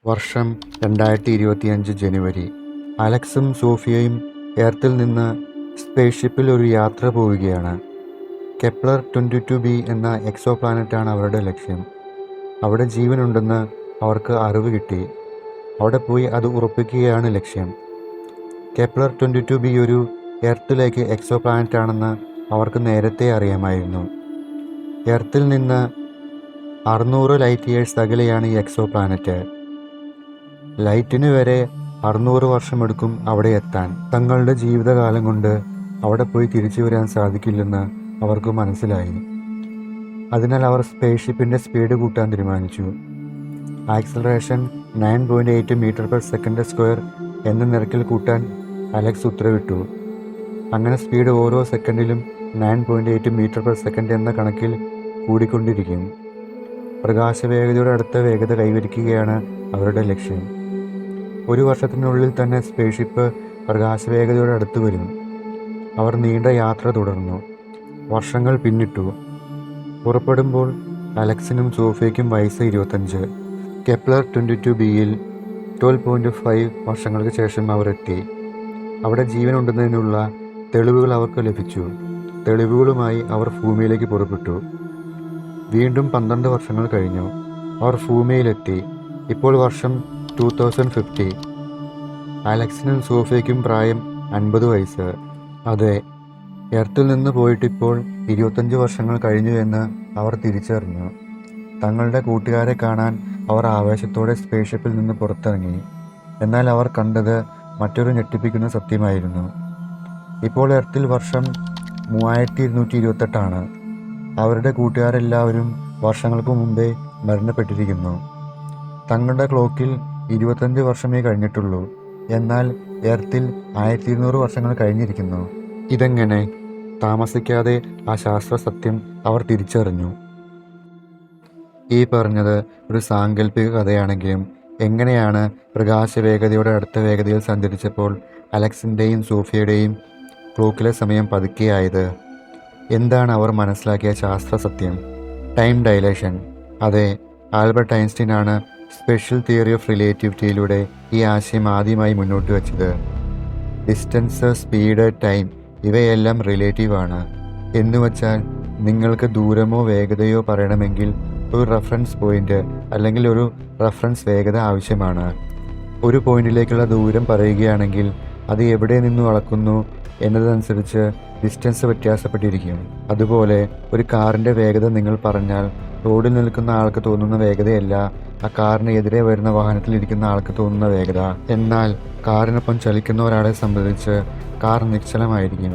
വർഷം 2025 ജനുവരി. അലക്സും സോഫിയയും എർത്തിൽ നിന്ന് സ്പേസ്ഷിപ്പിൽ ഒരു യാത്ര പോവുകയാണ്. കെപ്ലർ 22b എന്ന എക്സോ പ്ലാനറ്റാണ് അവരുടെ ലക്ഷ്യം. അവിടെ ജീവനുണ്ടെന്ന് അവർക്ക് അറിവ് കിട്ടി. അവിടെ പോയി അത് ഉറപ്പിക്കുകയാണ് ലക്ഷ്യം. കെപ്ലർ 22b ഒരു എർത്തിലേക്ക് എക്സോ പ്ലാനറ്റാണെന്ന് അവർക്ക് നേരത്തെ അറിയാമായിരുന്നു. എർത്തിൽ നിന്ന് 600 ലൈറ്റ് ഇയേഴ്സ് അകലെയാണ് ഈ എക്സോ പ്ലാനറ്റ്. ലൈറ്റിന് വരെ 600 വർഷമെടുക്കും അവിടെ എത്താൻ. തങ്ങളുടെ ജീവിതകാലം കൊണ്ട് അവിടെ പോയി തിരിച്ചു വരാൻ സാധിക്കില്ലെന്ന് അവർക്ക് മനസ്സിലായി. അതിനാൽ അവർ സ്പേസ്ഷിപ്പിൻ്റെ സ്പീഡ് കൂട്ടാൻ തീരുമാനിച്ചു. ആക്സലറേഷൻ 9.8 മീറ്റർ/സെക്കൻഡ് സ്ക്വയർ എന്ന നിരക്കിൽ കൂട്ടാൻ അലക്സ് ഉത്തരവിട്ടു. അങ്ങനെ സ്പീഡ് ഓരോ സെക്കൻഡിലും 9.8 മീറ്റർ/സെക്കൻഡ് എന്ന കണക്കിൽ കൂടിക്കൊണ്ടിരിക്കും. പ്രകാശവേഗതയുടെ അടുത്ത വേഗത കൈവരിക്കുകയാണ് അവരുടെ ലക്ഷ്യം. ഒരു വർഷത്തിനുള്ളിൽ തന്നെ സ്പേസ്ഷിപ്പ് പ്രകാശവേഗതയുടെ അടുത്ത് വരും. അവർ നീണ്ട യാത്ര തുടർന്നു. വർഷങ്ങൾ പിന്നിട്ടു. പുറപ്പെടുമ്പോൾ അലക്സിനും സോഫിയയ്ക്കും വയസ്സ് 25. കെപ്ലർ 22bയിൽ 12.5 വർഷങ്ങൾക്ക് ശേഷം അവർ എത്തി. അവിടെ ജീവനുണ്ടെന്നതിനുള്ള തെളിവുകൾ അവർക്ക് ലഭിച്ചു. തെളിവുകളുമായി അവർ ഭൂമിയിലേക്ക് പുറപ്പെട്ടു. വീണ്ടും 12 വർഷങ്ങൾ കഴിഞ്ഞു. അവർ ഭൂമിയിലെത്തി. ഇപ്പോൾ വർഷം 2050. അലക്സിനും സോഫിയയ്ക്കും പ്രായം 50 വയസ്സ്. അതെ, എർത്തിൽ നിന്ന് പോയിട്ടിപ്പോൾ 25 വർഷങ്ങൾ കഴിഞ്ഞു എന്ന് അവർ തിരിച്ചറിഞ്ഞു. തങ്ങളുടെ കൂട്ടുകാരെ കാണാൻ അവർ ആവേശത്തോടെ സ്പേസ്ഷിപ്പിൽ നിന്ന് പുറത്തിറങ്ങി. എന്നാൽ അവർ കണ്ടത് മറ്റൊരു ഞെട്ടിപ്പിക്കുന്ന സത്യമായിരുന്നു. ഇപ്പോൾ എർത്തിൽ വർഷം 3228 അവരുടെ കൂട്ടുകാരെല്ലാവരും വർഷങ്ങൾക്ക് മുമ്പേ മരണപ്പെട്ടിരിക്കുന്നു. തങ്ങളുടെ ക്ലോക്കിൽ 25 വർഷമേ കഴിഞ്ഞിട്ടുള്ളൂ. എന്നാൽ എർത്തിൽ 1200 വർഷങ്ങൾ കഴിഞ്ഞിരിക്കുന്നു. ഇതെങ്ങനെ? താമസിക്കാതെ ആ ശാസ്ത്ര സത്യം അവർ തിരിച്ചറിഞ്ഞു. ഈ പറഞ്ഞത് ഒരു സാങ്കല്പിക കഥയാണെങ്കിലും എങ്ങനെയാണ് പ്രകാശവേഗതയുടെ അടുത്ത വേഗതയിൽ സഞ്ചരിച്ചപ്പോൾ അലക്സിൻ്റെയും സോഫിയയുടെയും ക്ലോക്കിലെ സമയം പതുക്കെയായത്? എന്താണ് അവർ മനസ്സിലാക്കിയ ശാസ്ത്ര സത്യം? Time dilation. അതെ, ആൽബർട്ട് ഐൻസ്റ്റീൻ ആണ് സ്പെഷ്യൽ തിയറി ഓഫ് റിലേറ്റിവിറ്റിയിലൂടെ ഈ ആശയം ആദ്യമായി മുന്നോട്ട് വച്ചത്. ഡിസ്റ്റൻസ്, സ്പീഡ്, ടൈം ഇവയെല്ലാം റിലേറ്റീവാണ്. എന്നുവച്ചാൽ നിങ്ങൾക്ക് ദൂരമോ വേഗതയോ പറയണമെങ്കിൽ ഒരു റഫറൻസ് പോയിന്റ് അല്ലെങ്കിൽ ഒരു റഫറൻസ് വേഗത ആവശ്യമാണ്. ഒരു പോയിന്റിലേക്കുള്ള ദൂരം പറയുകയാണെങ്കിൽ അത് എവിടെ നിന്നു അളക്കുന്നു എന്നതനുസരിച്ച് ഡിസ്റ്റൻസ് വ്യത്യാസപ്പെട്ടിരിക്കും. അതുപോലെ ഒരു കാറിൻ്റെ വേഗത നിങ്ങൾ പറഞ്ഞാൽ റോഡിൽ നിൽക്കുന്ന ആൾക്ക് തോന്നുന്ന വേഗതയല്ല ആ കാറിന് എതിരെ വരുന്ന വാഹനത്തിലിരിക്കുന്ന ആൾക്ക് തോന്നുന്ന വേഗത. എന്നാൽ കാറിനൊപ്പം ചലിക്കുന്ന ഒരാളെ സംബന്ധിച്ച് കാർ നിശ്ചലമായിരിക്കും.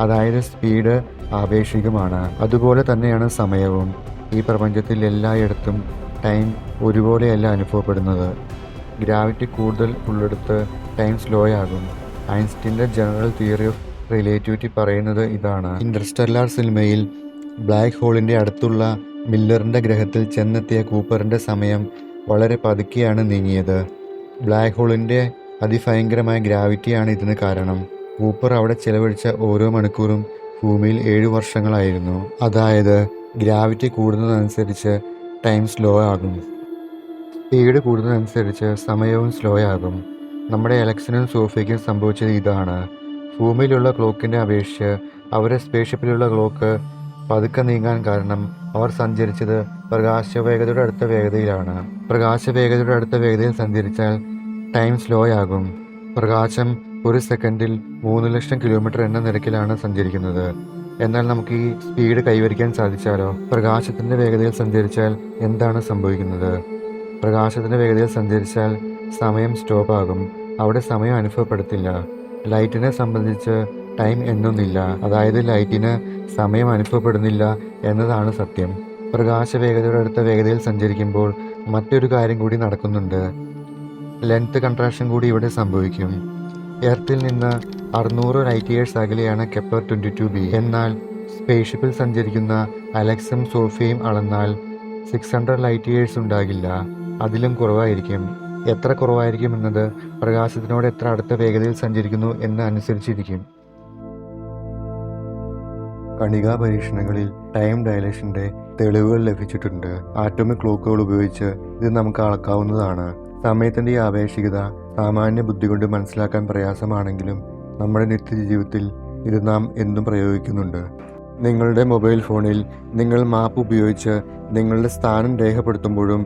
അതായത് സ്പീഡ് ആപേക്ഷികമാണ്. അതുപോലെ തന്നെയാണ് സമയവും. ഈ പ്രപഞ്ചത്തിൽ എല്ലായിടത്തും ടൈം ഒരുപോലെയല്ല അനുഭവപ്പെടുന്നത്. ഗ്രാവിറ്റി കൂടുതൽ ഉള്ളിടത്ത് ടൈം സ്ലോ ആകും. ഐൻസ്റ്റീൻ്റെ ജനറൽ തിയറി ഓഫ് റിലേറ്റിവിറ്റി പറയുന്നത് ഇതാണ്. ഇന്റർസ്റ്റെല്ലാർ സിനിമയിൽ ബ്ലാക്ക് ഹോളിൻ്റെ അടുത്തുള്ള മില്ലറിൻ്റെ ഗ്രഹത്തിൽ ചെന്നെത്തിയ കൂപ്പറിൻ്റെ സമയം വളരെ പതുക്കെയാണ് നീങ്ങിയത്. ബ്ലാക്ക് ഹോളിൻ്റെ അതിഭയങ്കരമായ ഗ്രാവിറ്റിയാണ് ഇതിന് കാരണം. കൂപ്പർ അവിടെ ചെലവഴിച്ച ഓരോ മണിക്കൂറും ഭൂമിയിൽ 7 വർഷങ്ങളായിരുന്നു. അതായത് ഗ്രാവിറ്റി കൂടുന്നതനുസരിച്ച് ടൈം സ്ലോ ആകും. സ്പീഡ് കൂടുന്നതനുസരിച്ച് സമയവും സ്ലോ ആകും. നമ്മുടെ അലക്സിനും സോഫിയയ്ക്കും സംഭവിച്ചത് ഇതാണ്. ഭൂമിയിലുള്ള ക്ലോക്കിൻ്റെ അപേക്ഷിച്ച് അവരുടെ സ്പേസ്ഷിപ്പിലുള്ള ക്ലോക്ക് പതുക്കെ നീങ്ങാൻ കാരണം അവർ സഞ്ചരിച്ചത് പ്രകാശവേഗതയുടെ അടുത്ത വേഗതയിലാണ്. പ്രകാശവേഗതയുടെ അടുത്ത വേഗതയിൽ സഞ്ചരിച്ചാൽ ടൈം സ്ലോ ആകും. പ്രകാശം ഒരു സെക്കൻഡിൽ 3 ലക്ഷം കിലോമീറ്റർ എന്ന നിരക്കിലാണ് സഞ്ചരിക്കുന്നത്. എന്നാൽ നമുക്ക് ഈ സ്പീഡ് കൈവരിക്കാൻ സാധിച്ചാലോ? പ്രകാശത്തിൻ്റെ വേഗതയിൽ സഞ്ചരിച്ചാൽ എന്താണ് സംഭവിക്കുന്നത്? പ്രകാശത്തിൻ്റെ വേഗതയിൽ സഞ്ചരിച്ചാൽ സമയം സ്റ്റോപ്പ് ആകും. അവിടെ സമയം അനുഭവപ്പെടത്തില്ല. ലൈറ്റിനെ സംബന്ധിച്ച് ടൈം എന്നൊന്നില്ല. അതായത് ലൈറ്റിന് സമയം അനുഭവപ്പെടുന്നില്ല എന്നതാണ് സത്യം. പ്രകാശവേഗതയുടെ അടുത്ത വേഗതയിൽ സഞ്ചരിക്കുമ്പോൾ മറ്റൊരു കാര്യം കൂടി നടക്കുന്നുണ്ട്. ലെങ്ത് കൺട്രാക്ഷൻ കൂടി ഇവിടെ സംഭവിക്കും. എർത്തിൽ നിന്ന് 600 ലൈറ്റ് ഇയേഴ്സ് അകലെയാണ് കെപ്ലർ 22b. എന്നാൽ സ്പേസ്ഷിപ്പിൽ സഞ്ചരിക്കുന്ന അലക്സും സോഫിയയും അളന്നാൽ 600 ലൈറ്റ് ഇയേഴ്സ് ഉണ്ടാകില്ല. അതിലും കുറവായിരിക്കും. എത്ര കുറവായിരിക്കും എന്നത് പ്രകാശത്തിനോട് എത്ര അടുത്ത വേഗതയിൽ സഞ്ചരിക്കുന്നു എന്ന് അനുസരിച്ചിരിക്കും. കണികാ പരീക്ഷണങ്ങളിൽ ടൈം ഡയലേഷൻ്റെ തെളിവുകൾ ലഭിച്ചിട്ടുണ്ട്. ആറ്റോമിക് ക്ലോക്കുകൾ ഉപയോഗിച്ച് ഇത് നമുക്ക് അളക്കാവുന്നതാണ്. സമയത്തിൻ്റെ ഈ ആപേക്ഷികത സാമാന്യ ബുദ്ധി കൊണ്ട് മനസ്സിലാക്കാൻ പ്രയാസമാണെങ്കിലും നമ്മുടെ നിത്യജീവിതത്തിൽ ഇത് നാം എന്നും പ്രയോഗിക്കുന്നുണ്ട്. നിങ്ങളുടെ മൊബൈൽ ഫോണിൽ നിങ്ങൾ മാപ്പ് ഉപയോഗിച്ച് നിങ്ങളുടെ സ്ഥാനം രേഖപ്പെടുത്തുമ്പോഴും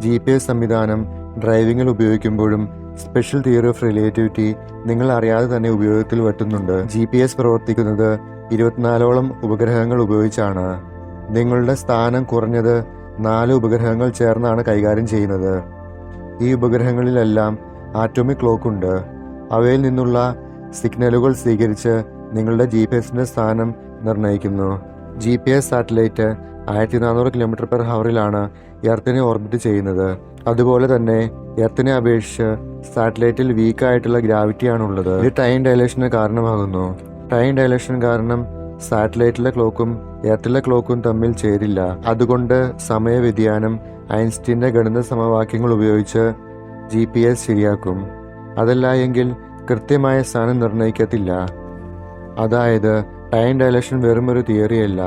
GPS സംവിധാനം ഡ്രൈവിങ്ങിൽ ഉപയോഗിക്കുമ്പോഴും സ്പെഷ്യൽ തിയറി ഓഫ് റിലേറ്റിവിറ്റി നിങ്ങൾ അറിയാതെ തന്നെ ഉപയോഗത്തിൽ വരുത്തുന്നുണ്ട്. GPS പ്രവർത്തിക്കുന്നത് 24ഓളം ഉപഗ്രഹങ്ങൾ ഉപയോഗിച്ചാണ്. നിങ്ങളുടെ സ്ഥാനം കുറഞ്ഞത് 4 ഉപഗ്രഹങ്ങൾ ചേർന്നാണ് കൈകാര്യം ചെയ്യുന്നത്. ഈ ഉപഗ്രഹങ്ങളിലെല്ലാം ആറ്റോമിക് ക്ലോക്ക് ഉണ്ട്. അവയിൽ നിന്നുള്ള സിഗ്നലുകൾ സ്വീകരിച്ച് നിങ്ങളുടെ GPS സ്ഥാനം നിർണ്ണയിക്കുന്നു. GPS സാറ്റലൈറ്റ് 1400 km/hറിലാണ് എർത്തിനെ ഓർബിറ്റ് ചെയ്യുന്നത്. അതുപോലെ തന്നെ എർത്തിനെ അപേക്ഷിച്ച് സാറ്റലൈറ്റിൽ വീക്കായിട്ടുള്ള ഗ്രാവിറ്റിയാണുള്ളത്. ഇത് ടൈം ഡയലേഷന് കാരണമാകുന്നു. ടൈം ഡയലേഷൻ കാരണം സാറ്റലൈറ്റിലെ ക്ലോക്കും എർത്തിലെ ക്ലോക്കും തമ്മിൽ ചേരില്ല. അതുകൊണ്ട് സമയ വ്യതിയാനം ഐൻസ്റ്റീൻ്റെ ഗണിത സമവാക്യങ്ങൾ ഉപയോഗിച്ച് GPS ശരിയാക്കും. അതല്ല എങ്കിൽ കൃത്യമായ സ്ഥാനം നിർണ്ണയിക്കത്തില്ല. അതായത് ടൈം ഡയലേഷൻ വെറുമൊരു തിയറിയല്ല,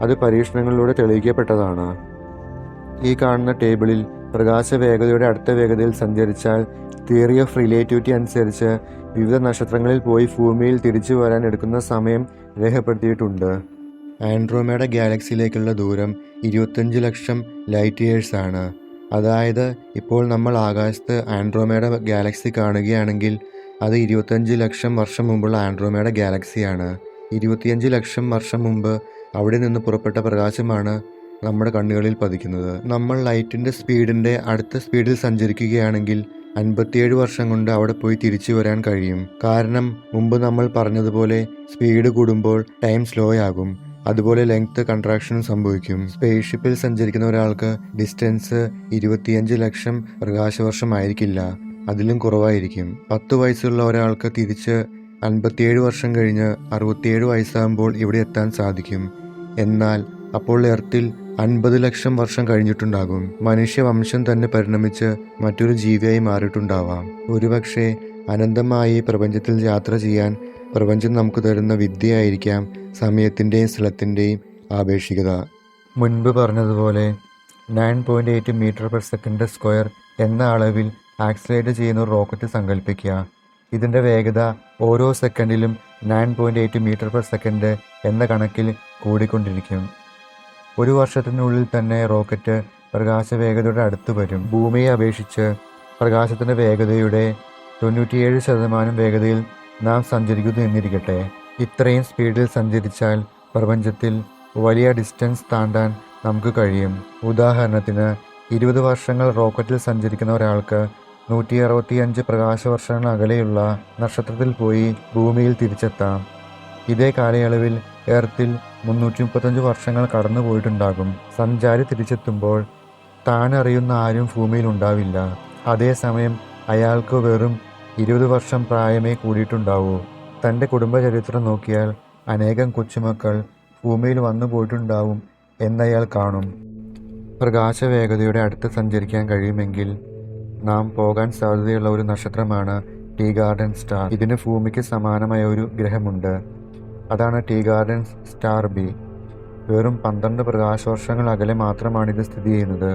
അത് പരീക്ഷണങ്ങളിലൂടെ തെളിയിക്കപ്പെട്ടതാണ്. ഈ കാണുന്ന ടേബിളിൽ പ്രകാശ വേഗതയുടെ അടുത്ത വേഗതയിൽ സഞ്ചരിച്ചാൽ തിയറി ഓഫ് റിലേറ്റിവിറ്റി അനുസരിച്ച് വിവിധ നക്ഷത്രങ്ങളിൽ പോയി ഭൂമിയിൽ തിരിച്ചു വരാൻ എടുക്കുന്ന സമയം രേഖപ്പെടുത്തിയിട്ടുണ്ട്. ആൻഡ്രോമേഡ ഗാലക്സിയിലേക്കുള്ള ദൂരം 25 ലക്ഷം ലൈറ്റ് ഇയേഴ്സ് ആണ്. അതായത് ഇപ്പോൾ നമ്മൾ ആകാശത്ത് ആൻഡ്രോമേഡ ഗാലക്സി കാണുകയാണെങ്കിൽ അത് 25 ലക്ഷം വർഷം മുമ്പുള്ള ആൻഡ്രോമേഡ ഗാലക്സിയാണ്. 25 ലക്ഷം വർഷം മുമ്പ് അവിടെ നിന്ന് പുറപ്പെട്ട പ്രകാശമാണ് നമ്മുടെ കണ്ണുകളിൽ പതിക്കുന്നത്. നമ്മൾ ലൈറ്റിൻ്റെ സ്പീഡിൻ്റെ അടുത്ത സ്പീഡിൽ സഞ്ചരിക്കുകയാണെങ്കിൽ 57 വർഷം കൊണ്ട് അവിടെ പോയി തിരിച്ചു വരാൻ കഴിയും. കാരണം മുമ്പ് നമ്മൾ പറഞ്ഞതുപോലെ സ്പീഡ് കൂടുമ്പോൾ ടൈം സ്ലോ ആകും. അതുപോലെ ലെങ്ത് കൺട്രാക്ഷനും സംഭവിക്കും. സ്പേസ് ഷിപ്പിൽ സഞ്ചരിക്കുന്ന ഒരാൾക്ക് ഡിസ്റ്റൻസ് 25 ലക്ഷം പ്രകാശവർഷം ആയിരിക്കില്ല, അതിലും കുറവായിരിക്കും. 10 വയസ്സുള്ള ഒരാൾക്ക് തിരിച്ച് 57 വർഷം കഴിഞ്ഞ് 67 വയസ്സാകുമ്പോൾ ഇവിടെ എത്താൻ സാധിക്കും. എന്നാൽ അപ്പോൾ എർത്തിൽ 50 ലക്ഷം വർഷം കഴിഞ്ഞിട്ടുണ്ടാകും. മനുഷ്യവംശം തന്നെ പരിണമിച്ച് മറ്റൊരു ജീവിയായി മാറിയിട്ടുണ്ടാവാം. ഒരുപക്ഷെ അനന്തമായി പ്രപഞ്ചത്തിൽ യാത്ര ചെയ്യാൻ പ്രപഞ്ചം നമുക്ക് തരുന്ന വിദ്യയായിരിക്കാം സമയത്തിൻ്റെയും സ്ഥലത്തിൻ്റെയും ആപേക്ഷികത. മുൻപ് പറഞ്ഞതുപോലെ 9.8 മീറ്റർ/സെക്കൻഡ്² എന്ന അളവിൽ ആക്സിലേറ്റ് ചെയ്യുന്ന ഒരു റോക്കറ്റ് സങ്കല്പിക്കുക. ഇതിൻ്റെ വേഗത ഓരോ സെക്കൻഡിലും 9.8 മീറ്റർ/സെക്കൻഡ് എന്ന കണക്കിൽ കൂടിക്കൊണ്ടിരിക്കും. ഒരു വർഷത്തിനുള്ളിൽ തന്നെ റോക്കറ്റ് പ്രകാശവേഗതയുടെ അടുത്ത് വരും. ഭൂമിയെ അപേക്ഷിച്ച് പ്രകാശത്തിൻ്റെ വേഗതയുടെ 97% വേഗതയിൽ നാം സഞ്ചരിക്കുന്നു എന്നിരിക്കട്ടെ. ഇത്രയും സ്പീഡിൽ സഞ്ചരിച്ചാൽ പ്രപഞ്ചത്തിൽ വലിയ ഡിസ്റ്റൻസ് താണ്ടാൻ നമുക്ക് കഴിയും. ഉദാഹരണത്തിന് 20 വർഷങ്ങൾ റോക്കറ്റിൽ സഞ്ചരിക്കുന്ന ഒരാൾക്ക് 165 പ്രകാശവർഷങ്ങൾ അകലെയുള്ള നക്ഷത്രത്തിൽ പോയി ഭൂമിയിൽ തിരിച്ചെത്താം. ഇതേ കാലയളവിൽ എർത്തിൽ 335 വർഷങ്ങൾ കടന്നു പോയിട്ടുണ്ടാകും. സഞ്ചാരി തിരിച്ചെത്തുമ്പോൾ താൻ അറിയുന്ന ആരും ഭൂമിയിൽ ഉണ്ടാവില്ല. അതേസമയം അയാൾക്ക് വെറും 20 വർഷം പ്രായമേ കൂടിയിട്ടുണ്ടാവൂ. തൻ്റെ കുടുംബചരിത്രം നോക്കിയാൽ അനേകം കൊച്ചുമക്കൾ ഭൂമിയിൽ വന്നു പോയിട്ടുണ്ടാവും എന്നയാൾ കാണും. പ്രകാശവേഗതയുടെ അടുത്ത് സഞ്ചരിക്കാൻ കഴിയുമെങ്കിൽ നാം പോകാൻ സാധ്യതയുള്ള ഒരു നക്ഷത്രമാണ് ടീ ഗാർഡൻ സ്റ്റാർ. ഇതിന് ഭൂമിക്ക് സമാനമായ ഒരു ഗ്രഹമുണ്ട്. അതാണ് ടീ ഗാർഡൻ സ്റ്റാർ ബി. വെറും 12 പ്രകാശവർഷങ്ങൾ അകലെ മാത്രമാണ് ഇത് സ്ഥിതി ചെയ്യുന്നത്.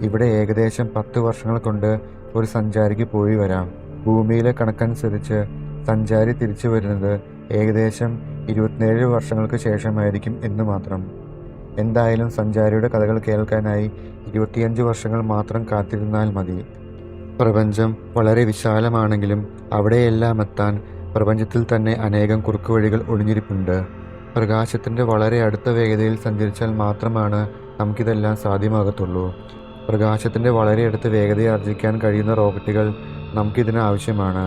ഇവിടെ ഏകദേശം 10 വർഷങ്ങൾ കൊണ്ട് ഒരു സഞ്ചാരിക്ക് പോയി വരാം. ഭൂമിയിലെ കണക്കനുസരിച്ച് സഞ്ചാരി തിരിച്ചു വരുന്നത് ഏകദേശം 27 വർഷങ്ങൾക്ക് ശേഷമായിരിക്കും എന്ന് മാത്രം. എന്തായാലും സഞ്ചാരിയുടെ കഥകൾ കേൾക്കാനായി 25 വർഷങ്ങൾ മാത്രം കാത്തിരുന്നാൽ മതി. പ്രപഞ്ചം വളരെ വിശാലമാണെങ്കിലും അവിടെയെല്ലാം എത്താൻ പ്രപഞ്ചത്തിൽ തന്നെ അനേകം കുറുക്കുവഴികൾ ഒളിഞ്ഞിരിപ്പുണ്ട്. പ്രകാശത്തിൻ്റെ വളരെ അടുത്ത വേഗതയിൽ സഞ്ചരിച്ചാൽ മാത്രമാണ് നമുക്കിതെല്ലാം സാധ്യമാകത്തുള്ളൂ. പ്രകാശത്തിൻ്റെ വളരെ അടുത്ത് വേഗതയാർജിക്കാൻ കഴിയുന്ന റോക്കറ്റുകൾ നമുക്കിതിന് ആവശ്യമാണ്.